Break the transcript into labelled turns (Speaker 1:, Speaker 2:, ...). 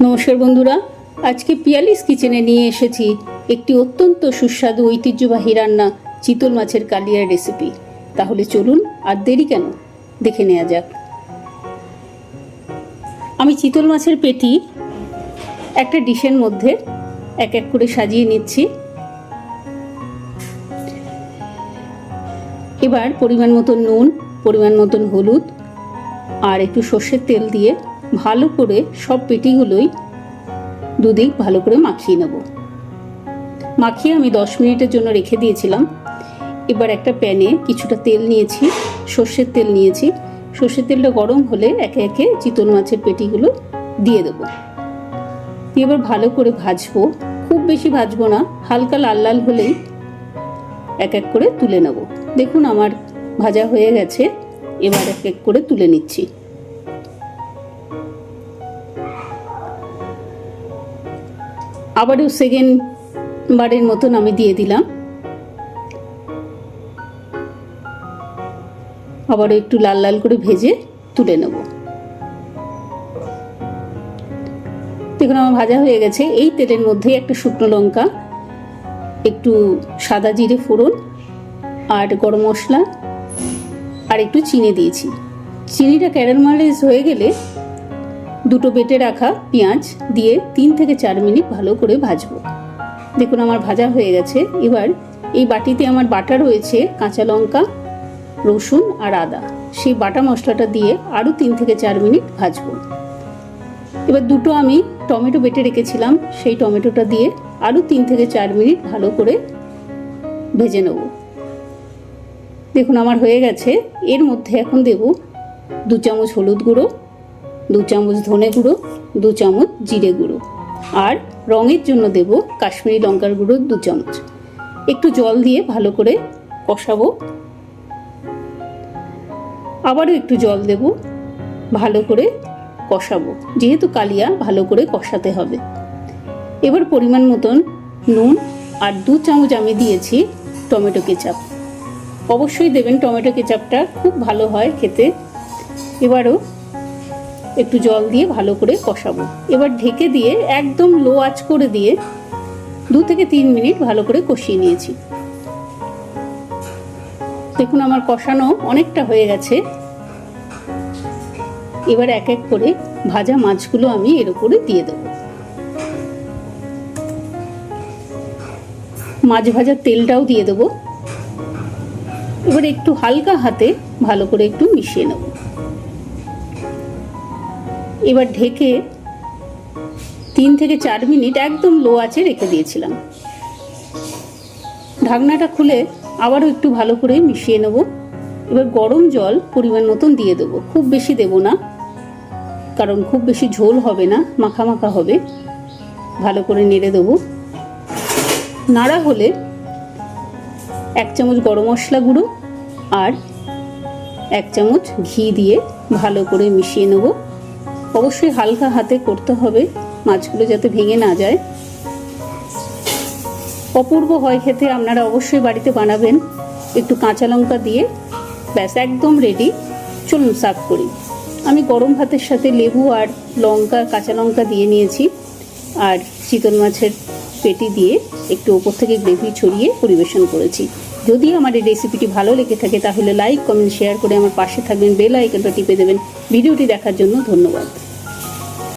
Speaker 1: নমস্কার বন্ধুরা, আজকে পিয়ালিস কিচেনে নিয়ে এসেছি একটি অত্যন্ত সুস্বাদু ঐতিহ্যবাহী রান্না চিতল মাছের কালিয়ার রেসিপি। তাহলে চলুন আর দেরি কেন, দেখে নেওয়া যাক। আমি চিতল মাছের পেটি একটা ডিশের মধ্যে এক এক করে সাজিয়ে নিচ্ছি। এবার পরিমাণ মতন নুন, পরিমাণ মতন হলুদ আর একটু সর্ষের তেল দিয়ে ভালো করে সব পেটিগুলোই দুদিক ভালো করে মাখিয়ে নেব। মাখিয়ে আমি 10 মিনিটের জন্য রেখে দিয়েছিলাম। এবার একটা প্যানে কিছুটা তেল নিয়েছি, সর্ষের তেল নিয়েছি। সর্ষের তেলটা গরম হলে একে একে চিতল মাছের পেটিগুলো দিয়ে দেবো। এবার ভালো করে ভাজবো, খুব বেশি ভাজবো না, হালকা লাল লাল হলেই এক এক করে তুলে নেব। দেখুন আমার ভাজা হয়ে গেছে, এবার এক এক করে তুলে নিচ্ছি। আবারও সেকেন্ড বারের মতন আমি দিয়ে দিলাম, আবারও একটু লাল লাল করে ভেজে তুলে নেব। দেখুন আমার ভাজা হয়ে গেছে। এই তেলের মধ্যে একটা শুকনো লঙ্কা, একটু সাদা জিরে ফোড়ন আর গরম মশলা আর একটু চিনি দিয়েছি। চিনিটা ক্যারামেলাইজ হয়ে গেলে দুটো বেটে রাখা পেঁয়াজ দিয়ে 3 থেকে 4 মিনিট ভালো করে ভাজবো। দেখুন আমার ভাজা হয়ে গেছে। এবার এই বাটিতে আমার বাটা রয়েছে কাঁচা লঙ্কা, রসুন আর আদা। সেই বাটা মশলাটা দিয়ে আরও 3 থেকে 4 মিনিট ভাজবো। এবার দুটো আমি টমেটো বেটে রেখেছিলাম, সেই টমেটোটা দিয়ে আরও 3 থেকে 4 মিনিট ভালো করে ভেজে নেব। দেখুন আমার হয়ে গেছে। এর মধ্যে এখন দেব 2 চামচ হলুদ গুঁড়ো, 2 চামচ ধনে গুঁড়ো, 2 চামচ জিরে গুঁড়ো আর রঙের জন্য দেব কাশ্মীরি লঙ্কার গুঁড়ো 2 চামচ। একটু জল দিয়ে ভালো করে কষাবো। আবারও একটু জল দেব, ভালো করে কষাবো, যেহেতু কালিয়া ভালো করে কষাতে হবে। এবার পরিমাণ মতন নুন আর 2 চামচ আমি দিয়েছি টমেটো কেচাপ। অবশ্যই দেবেন, টমেটো কেচাপটা খুব ভালো হয় খেতে। এবারও একটু জল দিয়ে ভালো করে কষাবো। এবার ঢেকে দিয়ে একদম লো আঁচ করে দিয়ে 2 থেকে 3 মিনিট ভালো করে কষিয়ে নিয়েছি। দেখুন আমার কষানো অনেকটা হয়ে গেছে। এবার এক এক করে ভাজা মাছগুলো আমি এর উপরে দিয়ে দেব। মাছ ভাজার তেলটাও দিয়ে দেব। এবার একটু হালকা হাতে ভালো করে একটু মিশিয়ে নেব। এবার ঢেকে 3 থেকে 4 মিনিট একদম লো আঁচে রেখে দিয়েছিলাম। ঢাকনাটা খুলে আবারও একটু ভালো করে মিশিয়ে নেব। এবার গরম জল পরিমাণ মতন দিয়ে দেবো, খুব বেশি দেব না, কারণ খুব বেশি ঝোল হবে না, মাখা মাখা হবে। ভালো করে নেড়ে দেবো। নাড়া হলে 1 চামচ গরম মশলা গুঁড়ো আর 1 চামচ ঘি দিয়ে ভালো করে মিশিয়ে নেব। অবশ্যই হালকা হাতে করতে হবে, মাছগুলো যাতে ভেঙে না যায়। অপূর্ব হয় খেতে, আপনারা অবশ্যই বাড়িতে বানাবেন। একটু কাঁচা লঙ্কা দিয়ে ব্যাস একদম রেডি। চলুন সার্ভ করি। আমি গরম ভাতের সাথে লেবু আর লঙ্কা, কাঁচা লঙ্কা দিয়ে নিয়েছি আর চিতল মাছের পেটি দিয়ে একটু ওপর থেকে গ্রেভি ছড়িয়ে পরিবেশন করেছি। যদি আমার এই রেসিপিটি ভালো লেগে থাকে তাহলে লাইক, কমেন্ট, শেয়ার করে আমার পাশে থাকবেন। বেল আইকনটা টিপে দেবেন। ভিডিওটি দেখার জন্য ধন্যবাদ।